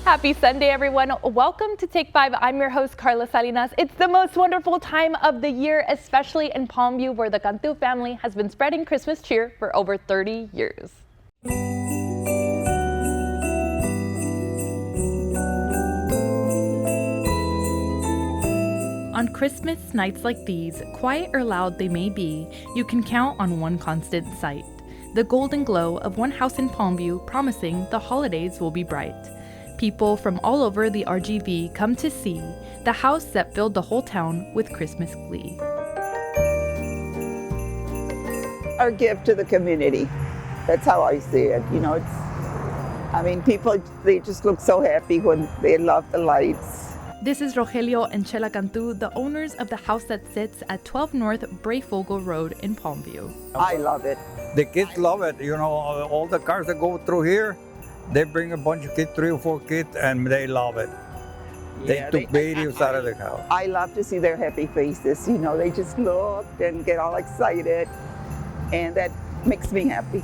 Happy Sunday, everyone. Welcome to Take 5. I'm your host, Carla Salinas. It's the most wonderful time of the year, especially in Palmview, where the Cantu family has been spreading Christmas cheer for over 30 years. On Christmas nights like these, quiet or loud they may be, you can count on one constant sight: the golden glow of one house in Palmview promising the holidays will be bright. People from all over the RGV come to see the house that filled the whole town with Christmas glee. Our gift to the community. That's how I see it. You know, people, they just look so happy when they love the lights. This is Rogelio and Chela Cantu, the owners of the house that sits at 12 North Breyfogle Road in Palmview. I love it. The kids love it. You know, all the cars that go through here, they bring a bunch of kids, 3 or 4 kids, and they love it. They took videos out of the house. I love to see their happy faces. You know, they just look and get all excited, and that makes me happy.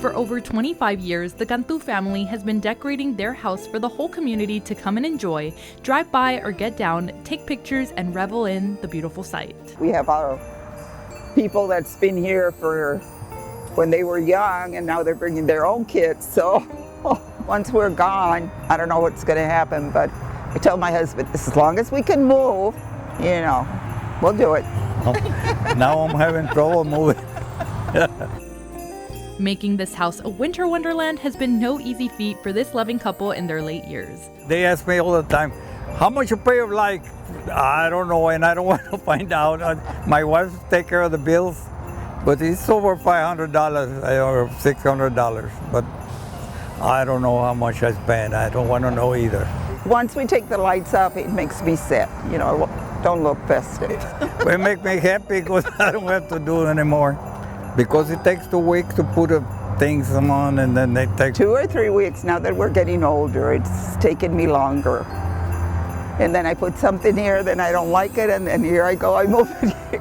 For over 25 years, the Cantu family has been decorating their house for the whole community to come and enjoy, drive by or get down, take pictures, and revel in the beautiful sight. We have our people that's been here for when they were young, and now they're bringing their own kids. So once we're gone, I don't know what's going to happen, but I tell my husband, as long as we can move, you know, we'll do it. Now I'm having trouble moving. Making this house a winter wonderland has been no easy feat for this loving couple in their late years. They ask me all the time, how much you pay of like? I don't know, and I don't want to find out. My wife takes care of the bills, but it's over $500 or $600. But I don't know how much I spend. I don't want to know either. Once we take the lights off, it makes me sad. You know, don't look festive. It makes me happy because I don't have to do it anymore. Because it takes 2 weeks to put things on, and then they take 2 or 3 weeks. Now that we're getting older, it's taken me longer. And then I put something here, then I don't like it, and then here I go, I move it here.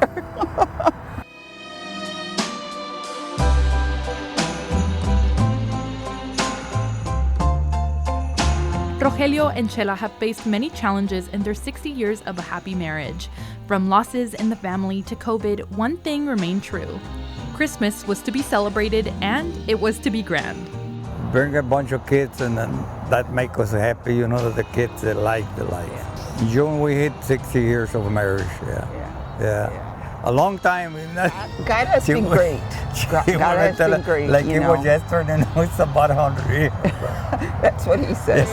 Rogelio and Chela have faced many challenges in their 60 years of a happy marriage. From losses in the family to COVID, one thing remained true: Christmas was to be celebrated, and it was to be grand. Bring a bunch of kids, and then that make us happy, you know, that the kids, they like the life. Yeah. In June, we hit 60 years of marriage, yeah. A long time. God has been great. God has been great. Like it was yesterday, now it's about 100 years. That's what he says.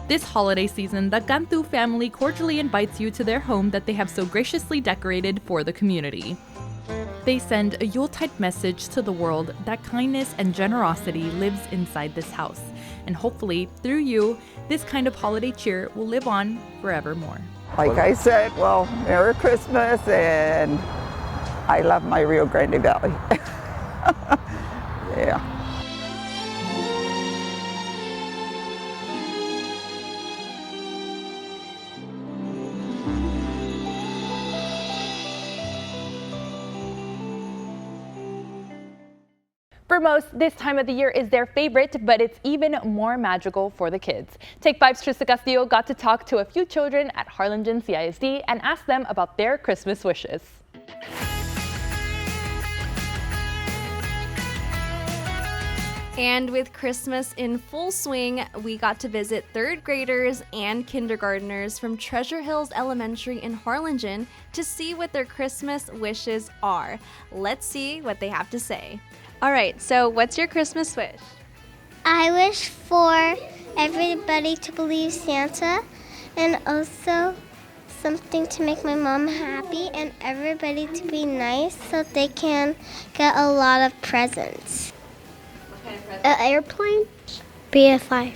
This holiday season, the Cantu family cordially invites you to their home that they have so graciously decorated for the community. They send a Yuletide message to the world that kindness and generosity lives inside this house. And hopefully, through you, this kind of holiday cheer will live on forevermore. Like I said, well, Merry Christmas, and I love my Rio Grande Valley. Yeah. For most, this time of the year is their favorite, but it's even more magical for the kids. Take 5's Trista Castillo got to talk to a few children at Harlingen CISD and ask them about their Christmas wishes. And with Christmas in full swing, we got to visit 3rd graders and kindergartners from Treasure Hills Elementary in Harlingen to see what their Christmas wishes are. Let's see what they have to say. All right, so what's your Christmas wish? I wish for everybody to believe Santa, and also something to make my mom happy, and everybody to be nice so they can get a lot of presents. What kind of present? An airplane? PS5.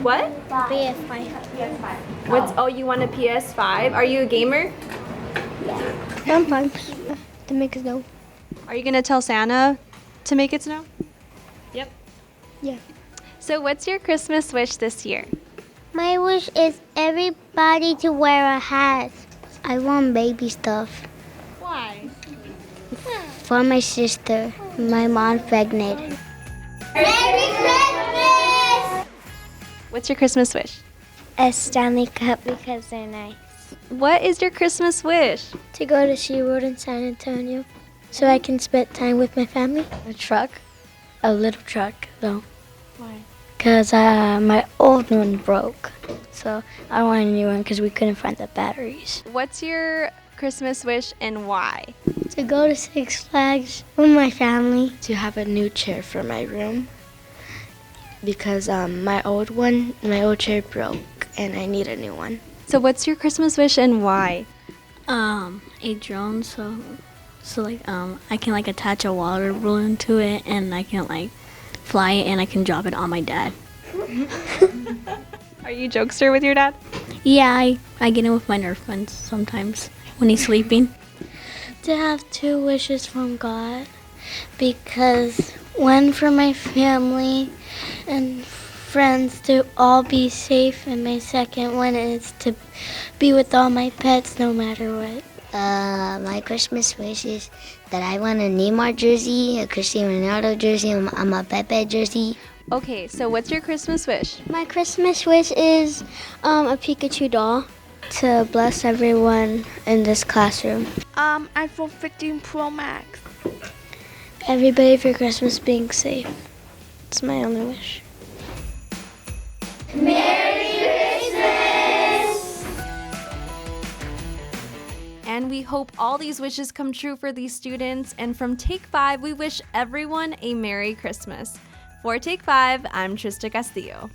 What? PS5. Oh, you want a PS5? Are you a gamer? Sometimes to make it snow. Are you gonna tell Santa to make it snow? Yep. Yeah. So what's your Christmas wish this year? My wish is everybody to wear a hat. I want baby stuff. Why? For my sister, my mom pregnant. Merry Christmas! What's your Christmas wish? A Stanley Cup because they're nice. What is your Christmas wish? To go to SeaWorld in San Antonio so I can spend time with my family. A truck? A little truck, though. Why? Because my old one broke. So I want a new one because we couldn't find the batteries. What's your Christmas wish and why? To go to Six Flags with my family. To have a new chair for my room. Because my old chair broke and I need a new one. So what's your Christmas wish and why? A drone, so like I can like attach a water balloon to it and I can like fly it and I can drop it on my dad. Are you jokester with your dad? Yeah, I get in with my Nerf friends sometimes when he's sleeping. To have 2 wishes from God because one for my family and friends to all be safe, and my second one is to be with all my pets no matter what. My Christmas wish is that I want a Neymar jersey, a Cristiano Ronaldo jersey, and a Pepe jersey. Okay, so what's your Christmas wish? My Christmas wish is a Pikachu doll to bless everyone in this classroom. iPhone 15 Pro Max. Everybody for Christmas being safe. It's my only wish. And we hope all these wishes come true for these students. And from Take 5, we wish everyone a Merry Christmas. For Take 5, I'm Trista Castillo.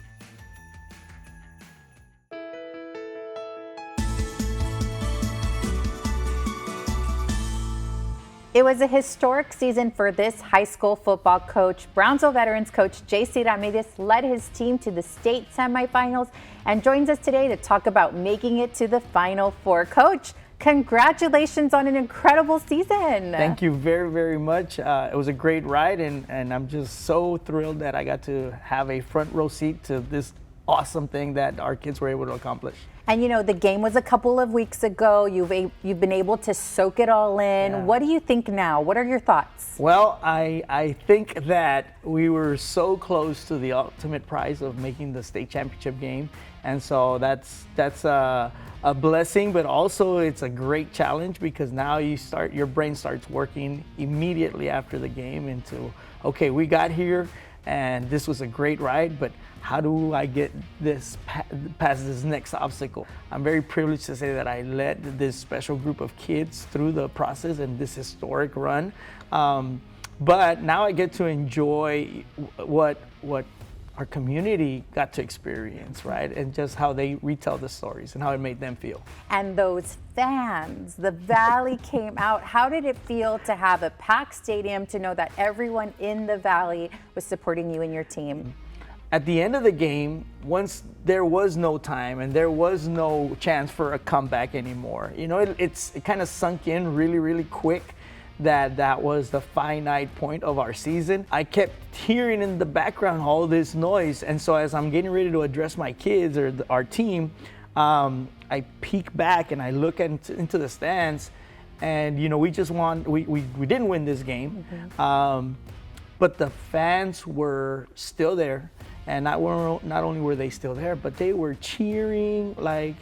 It was a historic season for this high school football coach. Brownsville veterans coach J.C. Ramirez led his team to the state semifinals and joins us today to talk about making it to the Final Four. Coach, congratulations on an incredible season. Thank you very, very much. It was a great ride, and I'm just so thrilled that I got to have a front row seat to this awesome thing that our kids were able to accomplish. And you know, the game was a couple of weeks ago. You've been able to soak it all in. Yeah. What do you think now? What are your thoughts? Well, I think that we were so close to the ultimate prize of making the state championship game. And so that's a blessing, but also it's a great challenge because now your brain starts working immediately after the game into, okay, we got here and this was a great ride, but how do I get this past this next obstacle? I'm very privileged to say that I led this special group of kids through the process and this historic run. But now I get to enjoy what our community got to experience, right? And just how they retell the stories and how it made them feel. And those fans, the Valley came out. How did it feel to have a packed stadium, to know that everyone in the Valley was supporting you and your team? At the end of the game, once there was no time and there was no chance for a comeback anymore, you know, it kind of sunk in really, really quick that was the finite point of our season. I kept hearing in the background all this noise, and so as I'm getting ready to address my kids or our team, I peek back and I look into the stands, and you know, we didn't win this game, but the fans were still there, and not only were they still there, but they were cheering like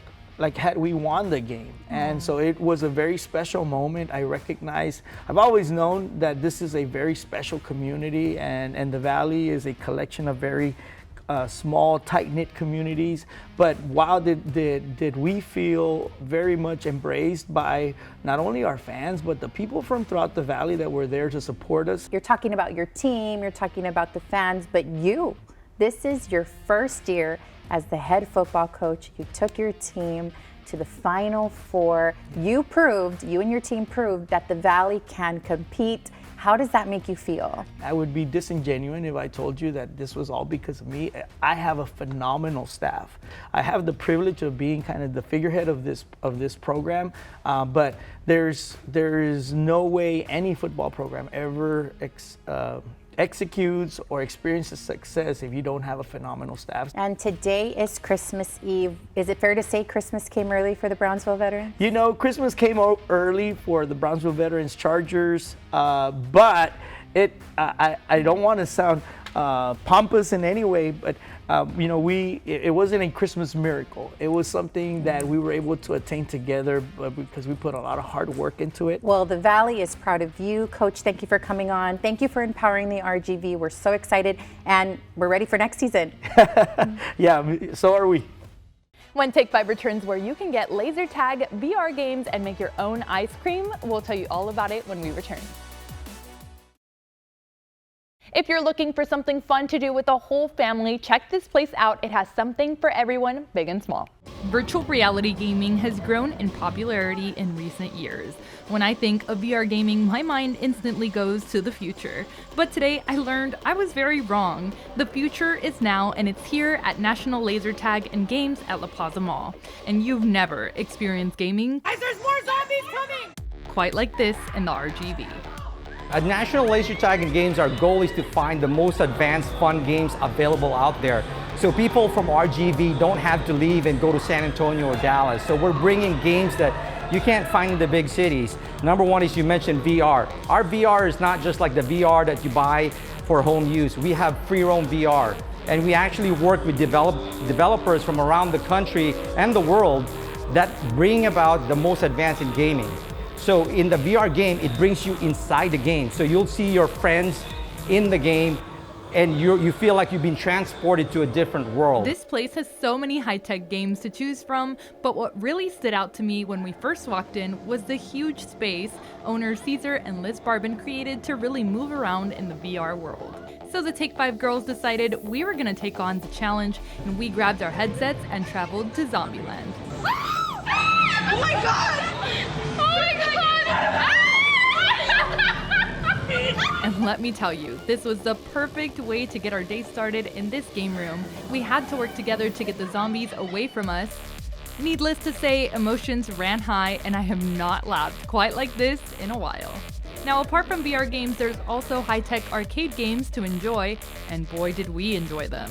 had we won the game. And so it was a very special moment. I've always known that this is a very special community, and the Valley is a collection of very small, tight-knit communities. But wow, did we feel very much embraced by not only our fans, but the people from throughout the Valley that were there to support us. You're talking about your team, you're talking about the fans, but this is your first year as the head football coach. You took your team to the Final Four. You and your team proved that the Valley can compete. How does that make you feel? I would be disingenuous if I told you that this was all because of me. I have a phenomenal staff. I have the privilege of being kind of the figurehead of this program, but there is no way any football program ever executes or experiences success if you don't have a phenomenal staff. And today is Christmas Eve. Is it fair to say Christmas came early for the Brownsville veterans? You know, Christmas came out early for the Brownsville Veterans Chargers, but I don't want to sound pompous in any way, but you know, it wasn't a Christmas miracle. It was something that we were able to attain together because we put a lot of hard work into it. Well, the Valley is proud of you. Coach, thank you for coming on. Thank you for empowering the RGV. We're so excited, and we're ready for next season. Yeah, so are we. When Take 5 returns, where you can get laser tag, VR games, and make your own ice cream, we'll tell you all about it when we return. If you're looking for something fun to do with the whole family, check this place out. It has something for everyone, big and small. Virtual reality gaming has grown in popularity in recent years. When I think of VR gaming, my mind instantly goes to the future. But today I learned I was very wrong. The future is now, and it's here at National Laser Tag and Games at La Plaza Mall. And you've never experienced gaming There's more zombies coming! quite like this in the RGV. At National Laser Tag and Games, our goal is to find the most advanced fun games available out there. So people from RGV don't have to leave and go to San Antonio or Dallas. So we're bringing games that you can't find in the big cities. Number one is, you mentioned VR. Our VR is not just like the VR that you buy for home use. We have free roam VR. And we actually work with developers from around the country and the world that bring about the most advanced in gaming. So in the VR game, it brings you inside the game. So you'll see your friends in the game, and you feel like you've been transported to a different world. This place has so many high-tech games to choose from, but what really stood out to me when we first walked in was the huge space owners Caesar and Liz Barbin created to really move around in the VR world. So the Take 5 girls decided we were gonna take on the challenge, and we grabbed our headsets and traveled to Zombieland. Oh my god! Oh my god! And let me tell you, this was the perfect way to get our day started in this game room. We had to work together to get the zombies away from us. Needless to say, emotions ran high, and I have not laughed quite like this in a while. Now, apart from VR games, there's also high-tech arcade games to enjoy, and boy did we enjoy them.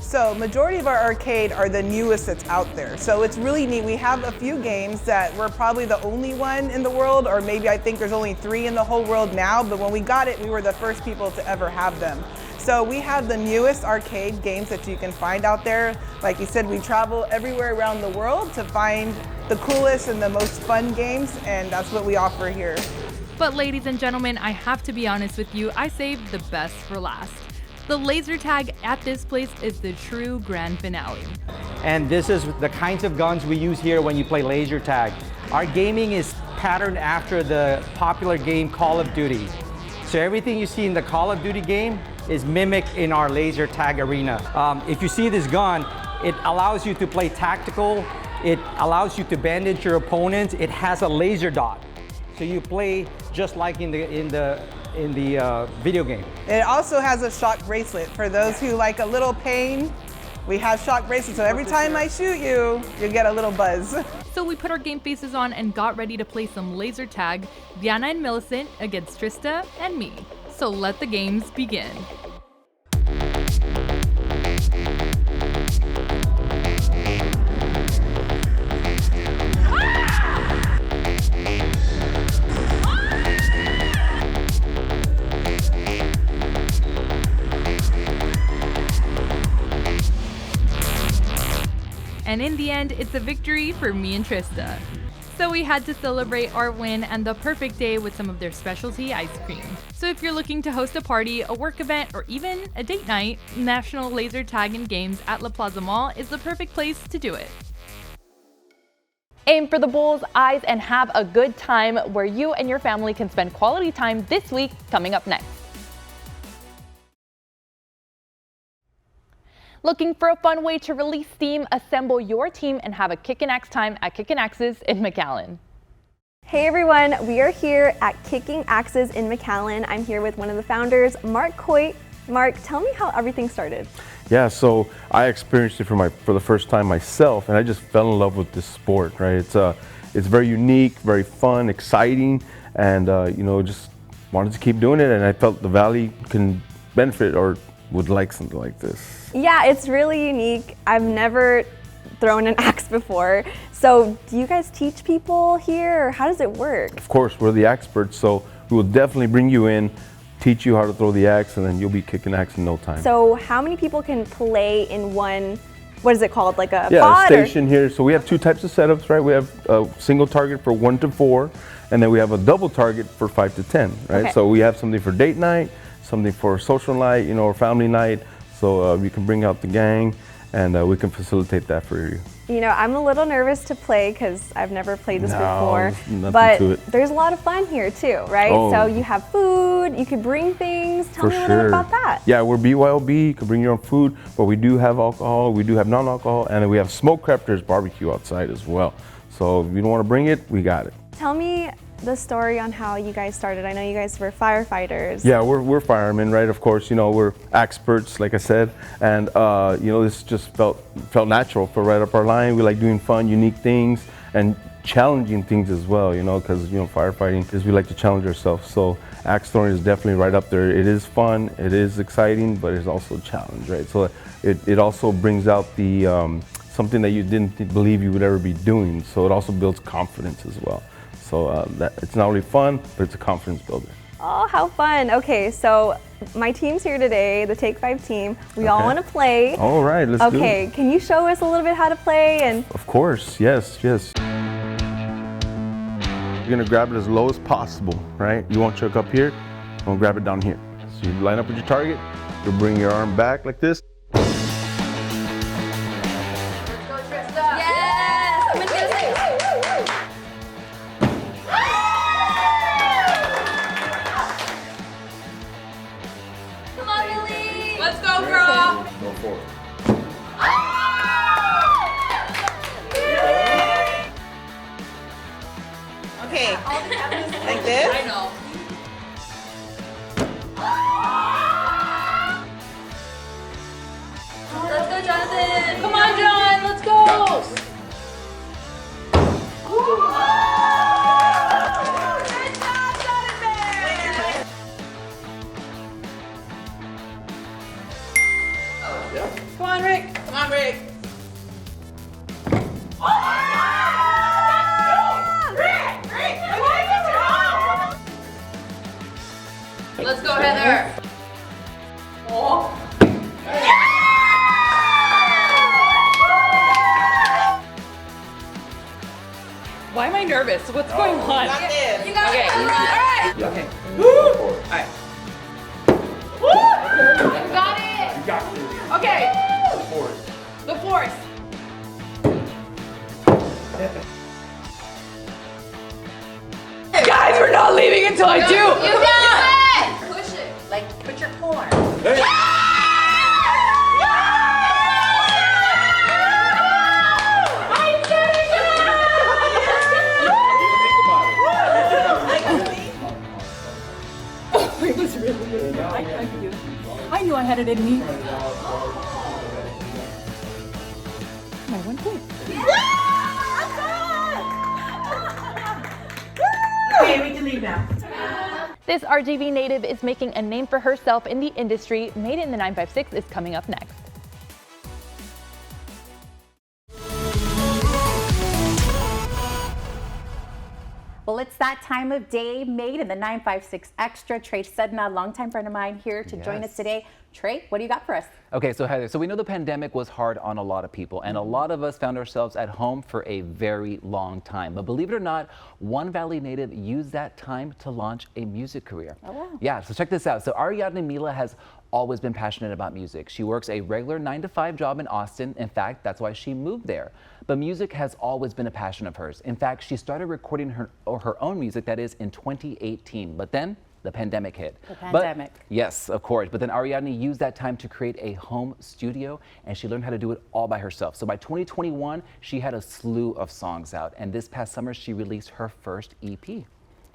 So majority of our arcade are the newest that's out there. So it's really neat. We have a few games that we're probably the only one in the world, or maybe I think there's only 3 in the whole world now, but when we got it, we were the first people to ever have them. So we have the newest arcade games that you can find out there. Like you said, we travel everywhere around the world to find the coolest and the most fun games, and that's what we offer here. But ladies and gentlemen, I have to be honest with you, I saved the best for last. The laser tag at this place is the true grand finale. And this is the kinds of guns we use here when you play laser tag. Our gaming is patterned after the popular game Call of Duty. So everything you see in the Call of Duty game is mimicked in our laser tag arena. If you see this gun, it allows you to play tactical. It allows you to bandage your opponents. It has a laser dot. So you play just like in the video game. It also has a shock bracelet. For those who like a little pain, we have shock bracelets. So every time I shoot you, you get a little buzz. So we put our game faces on and got ready to play some laser tag, Diana and Millicent against Trista and me. So let the games begin. And in the end, it's a victory for me and Trista. So we had to celebrate our win and the perfect day with some of their specialty ice cream. So if you're looking to host a party, a work event, or even a date night, National Laser Tag and Games at La Plaza Mall is the perfect place to do it. Aim for the bull's eyes and have a good time where you and your family can spend quality time this week, coming up next. Looking for a fun way to release steam, assemble your team, and have a Kickin' Axe time at Kickin' Axes in McAllen. Hey everyone, we are here at Kicking Axes in McAllen. I'm here with one of the founders, Mark Coit. Mark, tell me how everything started. Yeah, so I experienced it for the first time myself, and I just fell in love with this sport, right? It's very unique, very fun, exciting, and you know, just wanted to keep doing it, and I felt the Valley can benefit or would like something like this. Yeah, it's really unique. I've never thrown an axe before. So do you guys teach people here, or how does it work? Of course, we're the experts, so we will definitely bring you in, teach you how to throw the axe, and then you'll be kicking axe in no time. So how many people can play in one, what is it called, like a yeah, pod? Station here. So we have two types of setups, right? We have a single target for 1 to 4, and then we have a double target for 5 to 10, right? Okay. So we have something for date night, something for social night, you know, or family night. So you can bring out the gang, and we can facilitate that for you. You know, I'm a little nervous to play because I've never played this before, nothing but to it. there's a lot of fun here too, right? Oh. So you have food, you can bring things. Tell me a little bit about that. Yeah, we're BYOB, you can bring your own food, but we do have alcohol, we do have non-alcohol, and then we have smoke crafters barbecue outside as well. So if you don't want to bring it, we got it. Tell me the story on how you guys started. I know you guys were firefighters. Yeah, we're firemen, right? Of course, you know, we're experts, like I said, and you know, this just felt natural for right up our line. We like doing fun, unique things, and challenging things as well, you know, because, you know, firefighting is we like to challenge ourselves. So axe throwing is definitely right up there. It is fun, it is exciting, but it's also a challenge, right? So it also brings out the something that you didn't believe you would ever be doing. So it also builds confidence as well. So that it's not only fun, but it's a confidence builder. Oh, how fun. Okay, so my team's here today, the Take 5 team. We all want to play. All right, let's do it. Okay, can you show us a little bit how to play? And Of course, yes. You're gonna grab it as low as possible, right? You won't choke up here, you won't grab it down here. So you line up with your target, you'll bring your arm back like this. Let's go, girl. Go forward. Okay, like this? I know. Let's go, Jonathan. Come on, John. Let's go. Come on, Rick. Come on, Rick. Let's go, Heather. Oh. Why am I nervous? What's going on? Got this. You got it. All right. Okay. All right. You got it. You got this. Okay. Forward. The force. Guys, we're not leaving until I do. You got it. Push it. Like, put your corn. It was really good. I knew I had it in me. My 1 point. Okay, we can leave now. This RGV native is making a name for herself in the industry. Made in the 956 is coming up next. Well, it's that time of day. Made in the 956 Extra. Trey Sedna, longtime friend of mine, here to join us today. Trey, what do you got for us? Okay, so Heather, so we know the pandemic was hard on a lot of people, and a lot of us found ourselves at home for a very long time. But believe it or not, one Valley native used that time to launch a music career. Oh, wow. Yeah, so check this out. So Ariadne Mila has always been passionate about music. She works a regular 9-to-5 job in Austin. In fact, that's why she moved there. But music has always been a passion of hers. In fact, she started recording her own music, that is, in 2018. But then the pandemic hit. The pandemic. Yes, of course. But then Ariadne used that time to create a home studio, and she learned how to do it all by herself. So by 2021, she had a slew of songs out. And this past summer, she released her first EP.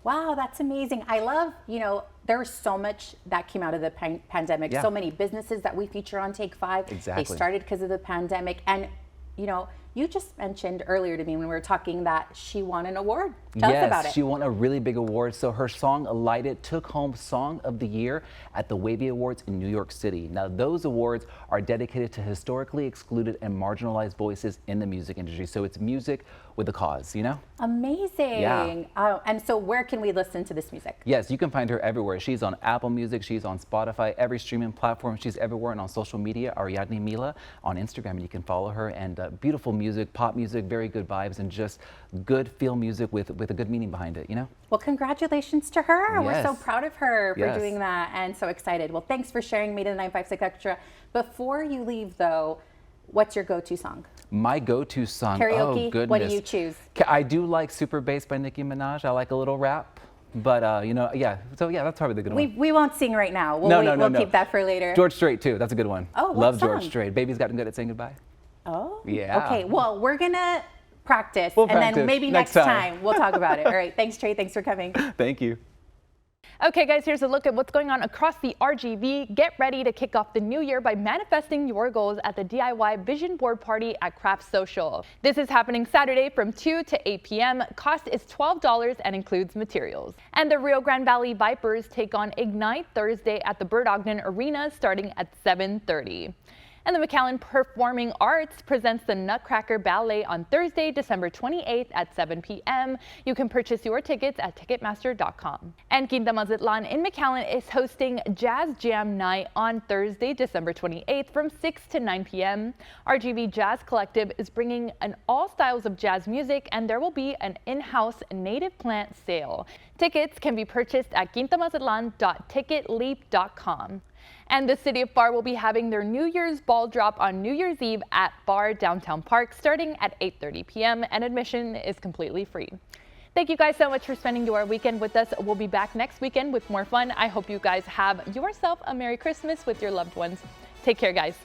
Wow, that's amazing. I love, you know, there was so much that came out of the pandemic. Yeah. So many businesses that we feature on Take 5. Exactly. They started because of the pandemic. And, you know, You just mentioned earlier to me when we were talking that she won an award. Tell us about it. Yes, she won a really big award. So her song Light It took home Song of the Year at the Wavy Awards in New York City. Now those awards are dedicated to historically excluded and marginalized voices in the music industry. So it's music with a cause, you know? Amazing. Yeah. And so where can we listen to this music? Yes, you can find her everywhere. She's on Apple Music, she's on Spotify, every streaming platform. She's everywhere, and on social media, Ariadne Mila on Instagram, and you can follow her. And beautiful music, pop music, very good vibes, and just good feel music with a good meaning behind it, you know? Well, congratulations to her. Yes. We're so proud of her for Yes. doing that and so excited. Well, thanks for sharing Made in the 956 Extra. Before you leave, though, what's your go-to song? My go-to song, Karaoke, oh goodness. what do you choose? I do like Super Bass by Nicki Minaj. I like a little rap, but you know, yeah. So yeah, that's probably the good one. We won't sing right now. No. We'll keep that for later. George Strait too. That's a good one. Oh, what love song? George Strait. Baby's gotten good at saying goodbye. Oh. Yeah. Okay. Well, we're gonna practice, We'll and then practice. maybe Next next time. time we'll talk about it. All right. Thanks, Trey. Thanks for coming. Thank you. Okay, guys, here's a look at what's going on across the RGV. Get ready to kick off the new year by manifesting your goals at the DIY Vision Board Party at Craft Social. This is happening Saturday from 2 to 8 p.m. Cost is $12 and includes materials. And the Rio Grande Valley Vipers take on Ignite Thursday at the Bird Ogden Arena starting at 7:30. And the McAllen Performing Arts presents the Nutcracker Ballet on Thursday, December 28th at 7 p.m. You can purchase your tickets at Ticketmaster.com. And Quinta Mazatlan in McAllen is hosting Jazz Jam Night on Thursday, December 28th from 6 to 9 p.m. RGV Jazz Collective is bringing in all styles of jazz music, and there will be an in-house native plant sale. Tickets can be purchased at quintamazatlan.ticketleap.com. And the City of Bar will be having their New Year's ball drop on New Year's Eve at Bar Downtown Park starting at 8:30 p.m. and admission is completely free. Thank you guys so much for spending your weekend with us. We'll be back next weekend with more fun. I hope you guys have yourself a Merry Christmas with your loved ones. Take care, guys.